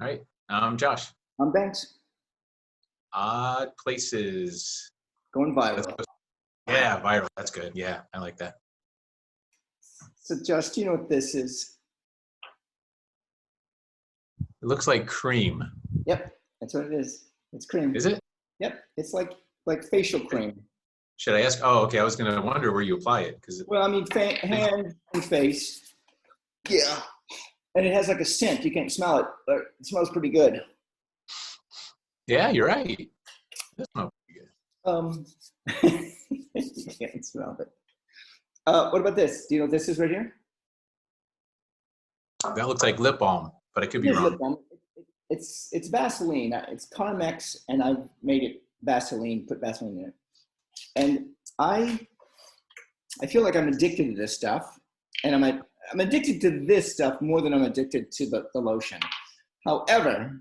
All right. Josh. Banks. Odd places. Going viral. Yeah, viral. That's good. Yeah, I like that. So, Josh, do you know what this is? It looks like cream. Yep, that's what it is. It's cream. Is it? Yep, it's like facial cream. Should I ask? Oh, okay. I was going to wonder where you apply it Well, I mean, hand and face. Yeah, and it has like a scent. You can't smell it, but it smells pretty good. Yeah, you're right. It does smell pretty good. You can't smell it. What about this? Do you know what this is right here? That looks like lip balm, but I could be wrong. Lip balm. It's Vaseline. It's Carmex, and I've made it Vaseline. Put Vaseline in it, and I feel like I'm addicted to this stuff, and I'm addicted to this stuff more than I'm addicted to the lotion. However,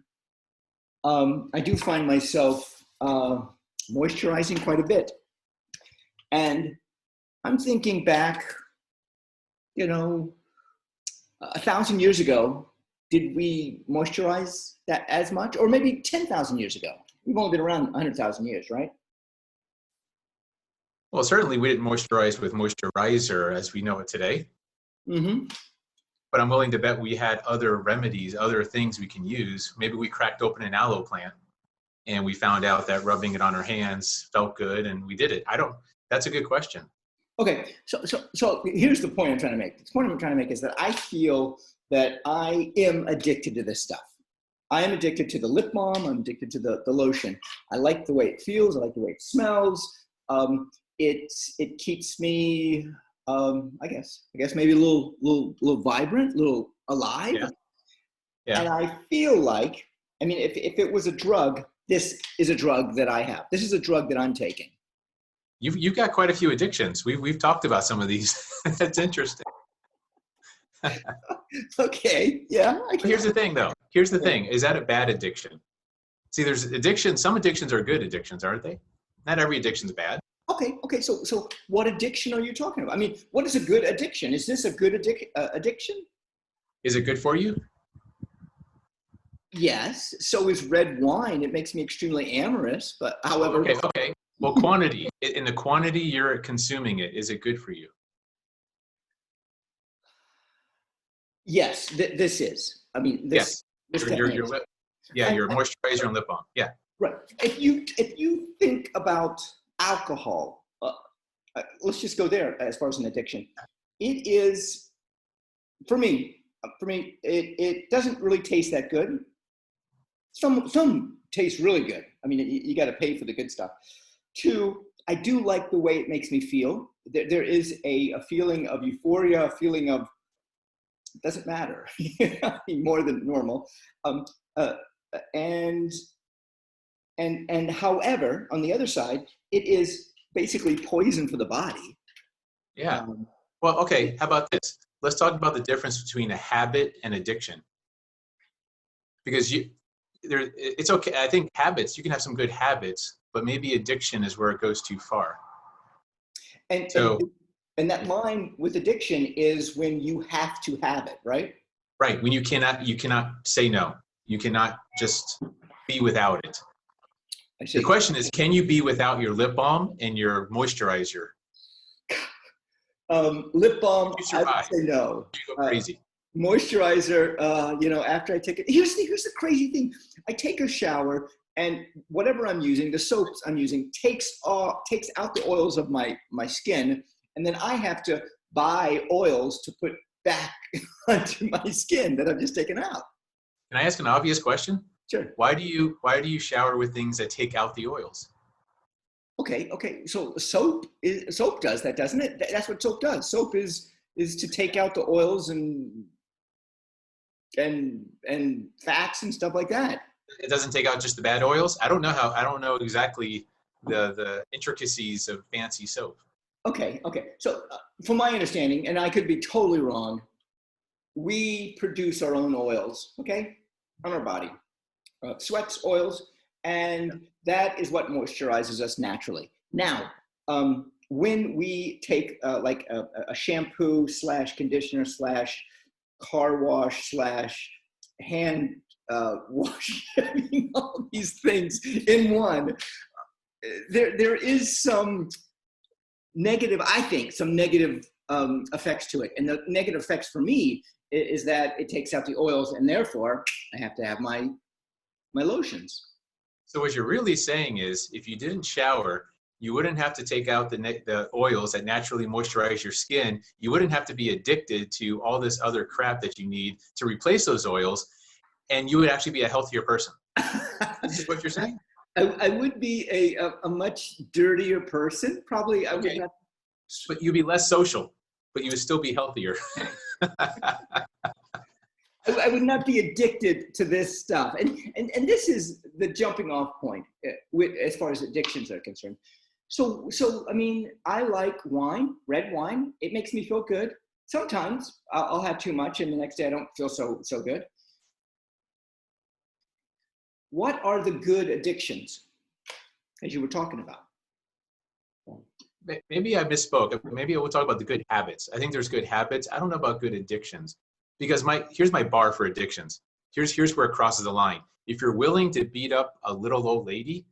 I do find myself moisturizing quite a bit, and I'm thinking back, 1,000 years ago, did we moisturize that as much? Or maybe 10,000 years ago. We've only been around 100,000 years, right? Well, certainly we didn't moisturize with moisturizer as we know it today. Mm-hmm. But I'm willing to bet we had other remedies, other things we can use. Maybe we cracked open an aloe plant and we found out that rubbing it on our hands felt good and we did it. That's a good question. Okay, so here's the point I'm trying to make. The point I'm trying to make is that I feel that I am addicted to this stuff. I am addicted to the lip balm. I'm addicted to the lotion. I like the way it feels. I like the way it smells. It keeps me, I guess maybe a little vibrant, a little alive. Yeah. And I feel like, I mean, if it was a drug, this is a drug that I have. This is a drug that I'm taking. You've got quite a few addictions. We've talked about some of these. That's interesting. Okay, yeah. Here's the thing, though. Here's the thing. Is that a bad addiction? See, there's addiction. Some addictions are good addictions, aren't they? Not every addiction's bad. Okay. So what addiction are you talking about? I mean, what is a good addiction? Is this a good addiction? Is it good for you? Yes. So is red wine. It makes me extremely amorous, but however. Okay. Well, quantity. In the quantity you're consuming it, is it good for you? Yes, this is. I mean, this. Yes. Your lip. Yeah, your moisturizer and lip balm. Yeah. Right. If you think about alcohol, let's just go there as far as an addiction. It is, for me, it doesn't really taste that good. Some taste really good. I mean, you got to pay for the good stuff. Two, I do like the way it makes me feel. There is a feeling of euphoria, a feeling of, it doesn't matter, more than normal. And however, on the other side, it is basically poison for the body. Yeah. Well, okay. How about this? Let's talk about the difference between a habit and addiction. Because it's okay. I think habits, you can have some good habits, but maybe addiction is where it goes too far. And that line with addiction is when you have to have it, right? Right. When you cannot say no. You cannot just be without it. The question is, can you be without your lip balm and your moisturizer? Lip balm, I would say no. You go crazy. Moisturizer, after I take it. Here's the crazy thing. I take a shower and whatever I'm using, the soaps I'm using, takes out the oils of my skin, and then I have to buy oils to put back onto my skin that I've just taken out. Can I ask an obvious question? Sure. Why do you shower with things that take out the oils? Okay. So soap does that, doesn't it? That's what soap does. Soap is to take out the oils and fats and stuff like that. It doesn't take out just the bad oils? I don't know exactly the intricacies of fancy soap. Okay. So from my understanding, and I could be totally wrong, we produce our own oils, okay, on our body. Sweats, oils, and that is what moisturizes us naturally. Now, when we take like a shampoo / conditioner / car wash / hand having all these things in one, there is some negative, I think, some negative effects to it. And the negative effects for me is that it takes out the oils, and therefore I have to have my lotions. So what you're really saying is, if you didn't shower, you wouldn't have to take out the oils that naturally moisturize your skin. You wouldn't have to be addicted to all this other crap that you need to replace those oils, and you would actually be a healthier person. This is what you're saying? I would be a much dirtier person. Probably I would not. But you'd be less social, but you would still be healthier. I would not be addicted to this stuff. And this is the jumping off point as far as addictions are concerned. So I mean, I like wine, red wine. It makes me feel good. Sometimes I'll have too much and the next day I don't feel so good. What are the good addictions, as you were talking about? Maybe I misspoke. Maybe we'll talk about the good habits. I think there's good habits. I don't know about good addictions, because here's my bar for addictions. Here's where it crosses the line. If you're willing to beat up a little old lady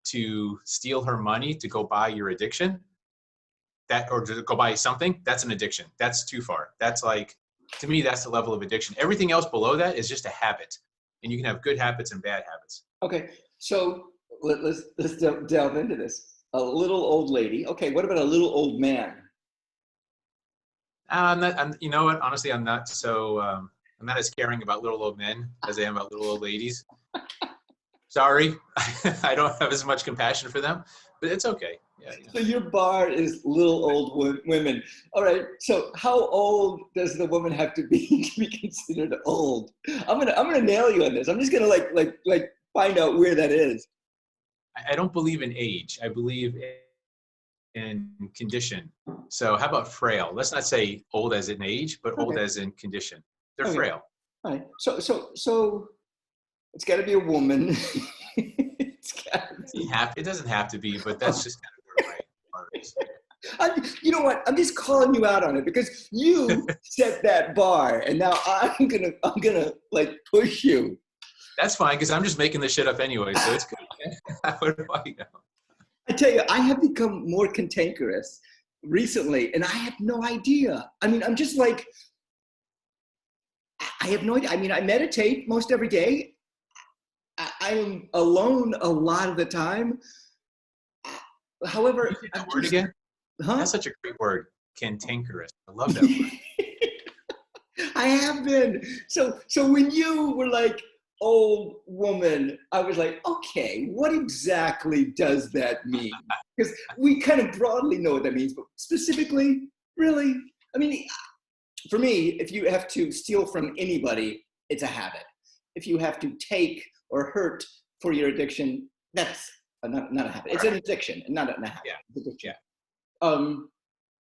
to steal her money to go buy your addiction, or to go buy something, that's an addiction. That's too far. That's like, to me, that's the level of addiction. Everything else below that is just a habit, and you can have good habits and bad habits. Okay, so let's delve into this. A little old lady. Okay, what about a little old man? You know what? Honestly, I'm not as caring about little old men as I am about little old ladies. Sorry, I don't have as much compassion for them, but it's okay. Yeah. So your bar is little old women. All right. So how old does the woman have to be considered old? I'm gonna nail you on this. I'm just gonna like find out where that is. I don't believe in age. I believe in condition. So how about frail? Let's not say old as in age, but old as in condition. They're frail. All right. So it's got to be a woman. It doesn't have to be, but that's just kind of where my heart is. You know what? I'm just calling you out on it because you set that bar, and now I'm gonna like push you. That's fine, because I'm just making this shit up anyway, so it's good. What do I know? I tell you, I have become more cantankerous recently, and I have no idea. I mean, I'm just like, I have no idea. I mean, I meditate most every day. I am alone a lot of the time. However, that word again? Huh? That's such a great word, cantankerous. I love that word. I have been. So when you were like, old woman, I was like, okay, what exactly does that mean? Because we kind of broadly know what that means, but specifically, really, I mean, for me, if you have to steal from anybody, it's a habit. If you have to take or hurt for your addiction, that's not a habit. It's an addiction, and not a habit. Yeah. Addiction. Yeah.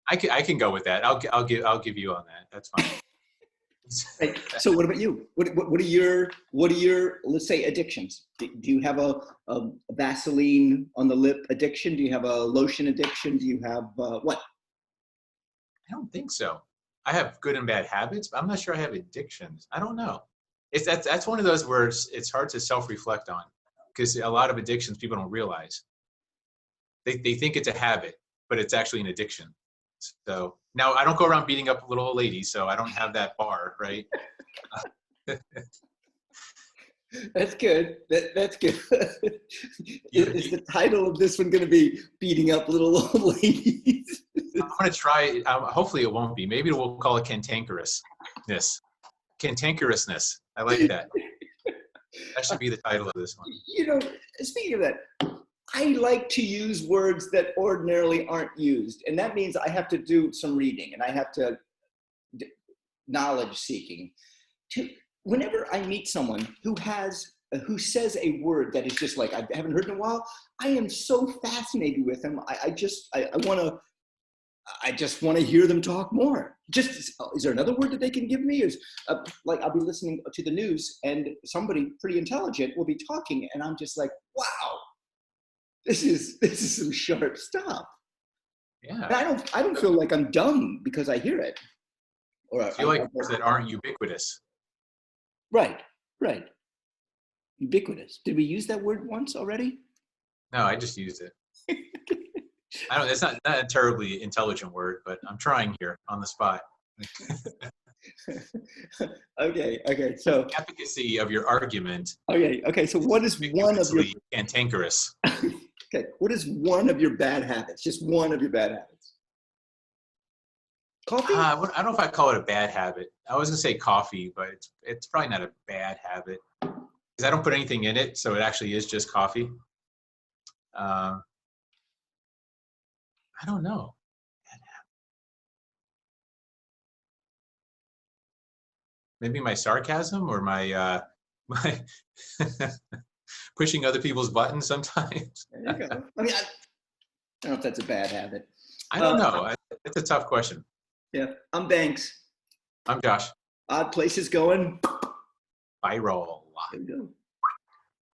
I can go with that. I'll give you on that. That's fine. Right. So what about you? What are your let's say addictions? Do you have a Vaseline on the lip addiction? Do you have a lotion addiction? Do you have what? I don't think so. I have good and bad habits, but I'm not sure I have addictions. I don't know. That's one of those where it's hard to self-reflect on, because a lot of addictions people don't realize. They think it's a habit, but it's actually an addiction. So now I don't go around beating up little old ladies, so I don't have that bar, right? That's good. That's good. Is the title of this one going to be "Beating Up Little Old Ladies"? I'm going to try. Hopefully, it won't be. Maybe we'll call it cantankerousness. Cantankerousness. I like that. That should be the title of this one. You know, speaking of that, I like to use words that ordinarily aren't used. And that means I have to do some reading and I have to knowledge seeking. Whenever I meet someone who who says a word that is just like I haven't heard in a while, I am so fascinated with them. I just want to hear them talk more. Is there another word that they can give me? Like I'll be listening to the news and somebody pretty intelligent will be talking and I'm just like, wow. This is some sharp stuff. Yeah. And I don't feel like I'm dumb because I hear it. Or I feel like words that aren't ubiquitous. Right. Ubiquitous. Did we use that word once already? No, I just used it. I don't. It's not a terribly intelligent word, but I'm trying here on the spot. Okay. So Efficacy of your argument okay. So what is one of your immensely cantankerous. okay? What is one of your bad habits? Just one of your bad habits. Coffee? I don't know if I call it a bad habit. I was gonna say coffee, but it's probably not a bad habit because I don't put anything in it, so it actually is just coffee. I don't know. Maybe my sarcasm or my my pushing other people's buttons sometimes. There you go. I mean, I don't know if that's a bad habit. I don't know. It's a tough question. Yeah, I'm Banks. I'm Josh. Odd places going. Viral. There we go.